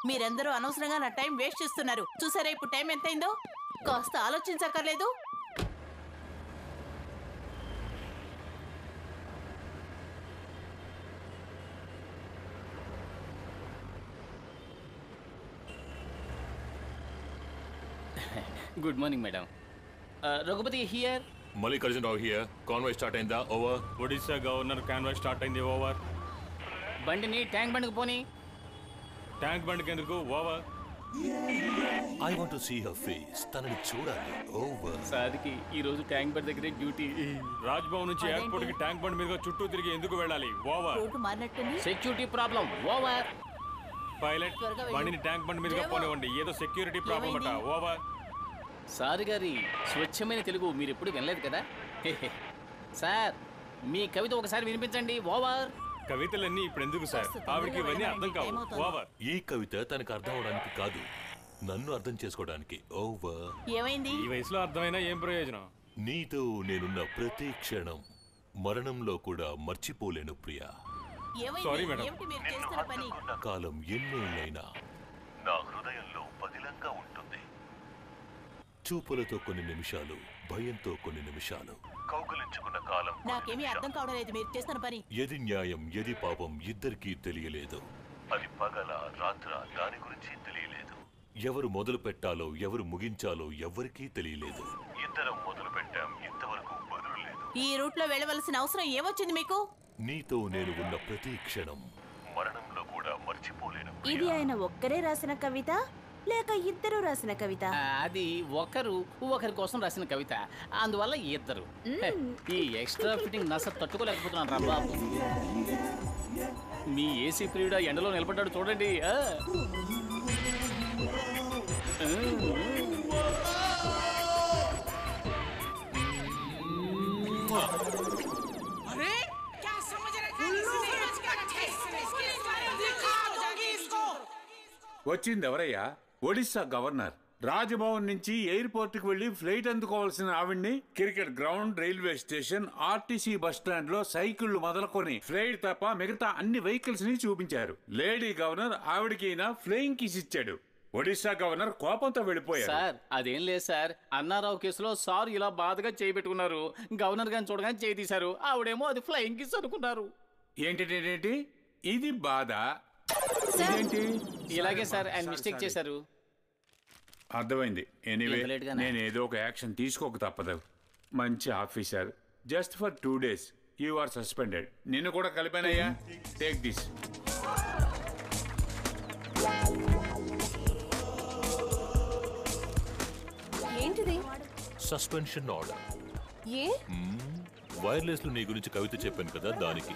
మీరందరూ అనవసరంగా నా టైం వేస్ట్ చేస్తున్నారు. చూసారా ఇప్పుడు టైం ఎంతైందో? కాస్త ఆలోచించక్కర్లేదు? Good morning madam. Raghupati here. Mallikarjuna Rao here. Convoy start అయిందా? Over. Odisha governor convoy start అయింది. ఓవర్. బండిని ట్యాంక్ బండ్కి పోనీ. ట్యాంక్ బండ్కి ఎందుకు? Over. I want to see her face. తనని చూడాలి. ఓవర్. సార్కి ఈ రోజు ట్యాంక్ బండ్ దగ్గరే డ్యూటీ. రాజ్భవన్ నుంచి ఎయిర్పోర్ట్ కి ట్యాంక్ బండ్ మీద చుట్టూ తిరిగి ఎందుకు వెళ్ళాలి? ఓవర్. రోడ్డు మారినట్టుంది. Security problem. ఓవర్. పైలట్ బండిని ట్యాంక్ బండ్ మీదుగా పోనివ్వండి. ఏదో సెక్యూరిటీ ప్రాబ్లం అట. ఓవర్. సార్ గారి స్వచ్ఛమైన తెలుగు మీరు ఎప్పుడు వినలేదు కదా. సార్ మీ కవిత ఒకసారి వినిపించండి. ఓవర్. కవితలన్నీ ఇప్పుడు ఎందుకు సార్? ఆవిడకి ఇవన్నీ అర్థం కావు. ఓవర్. ఈ కవిత తనకు అర్థం అవడానికి కాదు, నన్ను అర్థం చేసుకోవడానికి. ఓవర్. ఏమైంది? ఈ వయసులో అర్థమైనా ఏం ప్రయోజనం? నీతో నేనున్న ప్రతి క్షణం మరణంలో కూడా మర్చిపోలేను ప్రియా. Sorry madam. ఏమిటి మీరు చేస్తున్న పని? కాలం ఎన్నేళ్ళైనా నా హృదయంలో పదిలంగా ఉంటుంది. చూపులతో కొన్ని నిమిషాలు, భయంతో కొన్ని నిమిషాలు, కౌగులించుకున్న కాలం. నాకేమీ అర్థం కావడం లేదు మీరు చేస్తున్న పని. ఏది న్యాయం ఏది పాపం ఇద్దరికీ తెలియలేదు. అది పగల రాత్ర దాని గురించి తెలియలేదు. ఎవరు మొదలు పెట్టాలో ఎవరు ముగించాలో ఎవరికీ తెలియలేదు. ఇద్దరం మొదలు పెట్టాం, ఇంతవరకు బదులు లేదు. ఈ రూట్ లో వెళ్ళవలసిన అవసరం ఏమొచ్చింది మీకు? నీతో నేను ఉన్న ప్రతి క్షణం మరణంలో కూడా మర్చిపోలేను. ఇది ఆయన ఒక్కరే రాసిన కవిత లేక ఇద్దరు రాసిన కవిత? అది ఒకరి కోసం రాసిన కవిత, అందువల్ల ఇద్దరు. ఈ ఎక్స్ట్రా ఫిట్టింగ్ నస తట్టుకోలేకపోతున్నాను రా బాబు. మీ ఏసీ ప్రియుడ ఎండలో నిలబడ్డాడు చూడండి. వచ్చింది ఎవరయ్యా? ఒడిశా గవర్నర్. రాజ్భవన్ నుంచి ఎయిర్పోర్ట్ కి వెళ్లి ఫ్లైట్ అందుకోవాల్సిన ఆవిడ్ని cricket ground, railway station, RTC bus stand లో సైకిళ్లు మొదలుకొని ఫ్లైట్ తప్ప మిగతా అన్ని వెహికల్స్ ని చూపించారు. లేడీ గవర్నర్ ఆవిడికి ఫ్లయింగ్ కిస్ ఇచ్చాడు. ఒడిశా గవర్నర్ కోపంతో వెళ్ళిపోయారు. సార్ అదేం లేదు సార్, అన్నారావు కేసులో సార్ ఇలా బాధగా చేయబెట్టుకున్నారు. గవర్నర్ గారిని చూడగానే చేయి తీశారు. ఆవిడేమో అది ఫ్లయింగ్ కిస్ అనుకున్నారు. ఏంటి ఇది బాధ? ఇదేంటి? ఇలాగే సార్ ఆయన మిస్టేక్ చేశారు. అర్థమైంది. ఎనీవే నేను ఏదో ఒక యాక్షన్ తీసుకోక తప్పదు. మంచి officer. Just for 2 days you are suspended. నిన్ను కూడా కలిపానయ్యా. Take this. ఏంటిది? Suspension order. ఏ? వైర్లెస్ లో నీ గురించి కవిత చెప్పాను కదా, దానికి.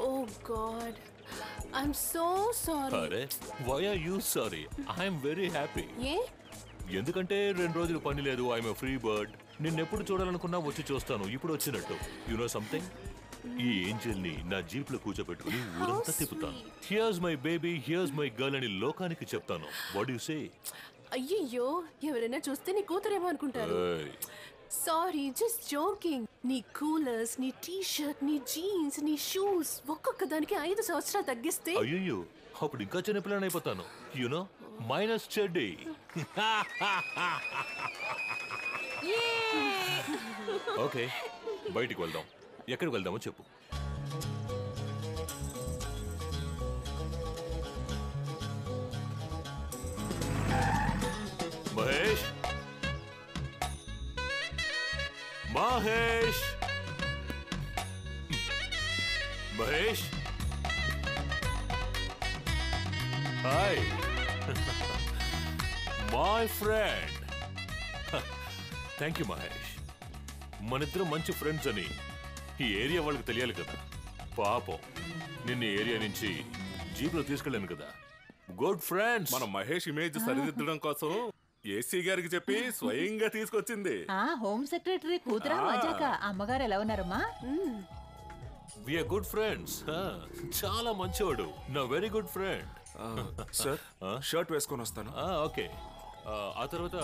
Oh god, I'm so sorry. అరే why are you sorry? I'm very happy. ఏ? ఎందుకంటే 2 రోజులు పని లేదు. I'm free bird. నిన్నెప్పుడు చూడాలనుకున్నా వచ్చి చూస్తాను. ఇప్పుడు వచ్చినట్టు. యు నో సంథింగ్, ఈ ఏంజల్ ని నా జీప్ లో కూర్చోబెట్టుకుని ఊరంతా తిప్పుతాను. Here's my baby, here's my girl అని లోకానికి చెప్తాను. What you say? అయ్యయ్యో, ఎవరైనా చూస్తే నీ కూతురేమో అనుకుంటారు. Sorry, just joking. నీ కూలర్స్, నీ టీ షర్ట్, నీ జీన్స్, నీ షూస్ ఒక్కొక్క దానికి 5 సంవత్సరాలు తగ్గిస్తే అయ్యో అప్పుడు ఇంకా చిన్నపిల్లని అయిపోతాను. You know minus చెడ్డీ. ఓకే బయటికి వెళ్దాం. ఎక్కడికి వెళ్దామో చెప్పు. Mahesh, Mahesh, Mahesh. Hi my friend. Thank you Mahesh. మనిద్దరం మంచి ఫ్రెండ్స్ అని ఈ ఏరియా వాళ్ళకి తెలియాలి కదా. పాపం నిన్న ఏరియా నుంచి జీప్లో తీసుకెళ్ళాను కదా. Good friends. మన మహేష్ ఇమేజ్ సరిదిద్దడం కోసం ఏసీ గారికి చెప్పి స్వయంగా తీసుకొచ్చింది. హోమ్ సెక్రటరీ కూతురా మజాక. అమ్మగారు ఎలా ఉన్నారమ్మా? We are good friends. చాలా మంచివాడు. నా very good friend. Sir shirt వేసుకొని వస్తాను. ఓకే. ఆ తర్వాత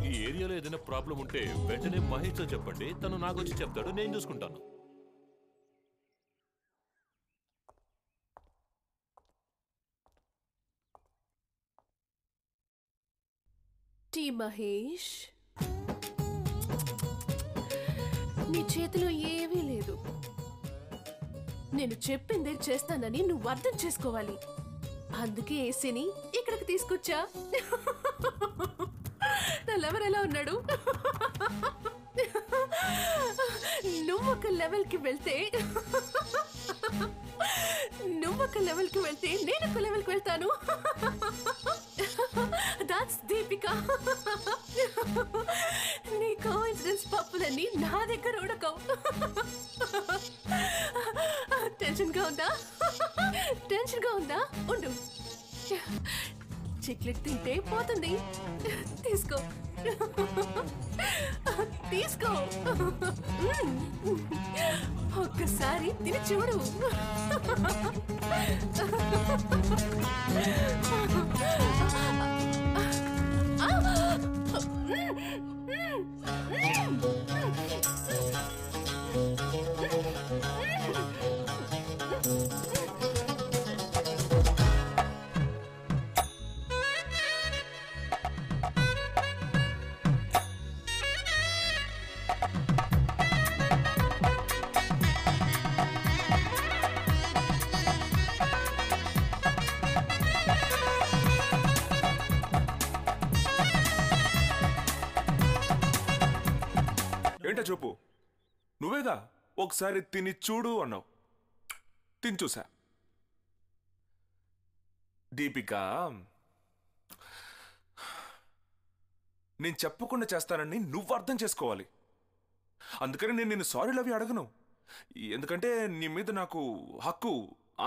ఈ ఏరియాలో ఏదైనా ప్రాబ్లం ఉంటే వెంటనే మహేష్ తో చెప్పండి. తను నాకు వచ్చి చెప్తాడు, నేను చూసుకుంటాను. టీ మహేష్, నీ చేతిలో ఏమీ లేదు. నేను చెప్పిందే చేస్తానని నువ్వు అర్థం చేసుకోవాలి. అందుకే ఏసీని ఇక్కడికి తీసుకొచ్చా. నా లవర్ ఎలా ఉన్నాడు? నువ్వు ఒక లెవెల్కి వెళ్తే నేను ఒక లెవెల్కి వెళ్తాను. దాట్స్ దీపిక. నీ కోఇన్సిడెన్స్ పప్పులన్నీ నా దగ్గర ఉడకవు. టెన్షన్గా ఉందా? ఉండు. చాక్లెట్ తింటే పోతుంది. తీసుకో. ఒక్కసారి తిని చూడు. ఏంటో చెప్పు. నువ్వేగా ఒకసారి తిని చూడు అన్నావు. తిని చూసా. దీపిక, నేను చెప్పకుండా చేస్తానని నువ్వు అర్థం చేసుకోవాలి. అందుకని నేను నిన్ను సారీ లవ్ అడగను. ఎందుకంటే నీ మీద నాకు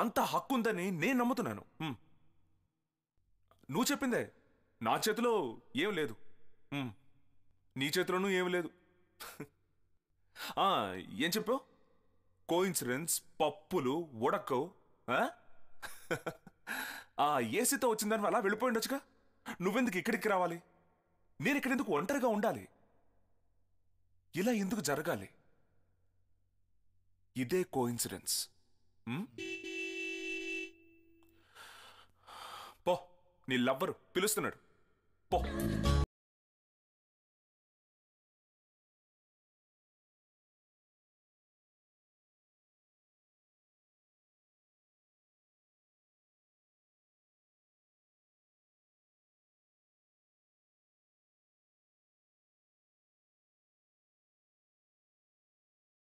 అంత హక్కు ఉందని నేను నమ్ముతున్నాను. నువ్వు చెప్పిందే. నా చేతిలో ఏం లేదు, నీ చేతిలోనూ ఏం లేదు. ఏం చెప్పావు? కోఇన్సిడెన్స్ పప్పులు ఉడకవు. ఏసీతో వచ్చిందని అలా వెళ్ళిపోయి ఉండొచ్చుగా. నువ్వెందుకు ఇక్కడికి రావాలి? నేను ఇక్కడెందుకు ఒంటరిగా ఉండాలి? ఇలా ఎందుకు జరగాలి? ఇదే కోఇన్సిడెన్స్. పో, నీ లవ్వరు పిలుస్తున్నాడు. పో.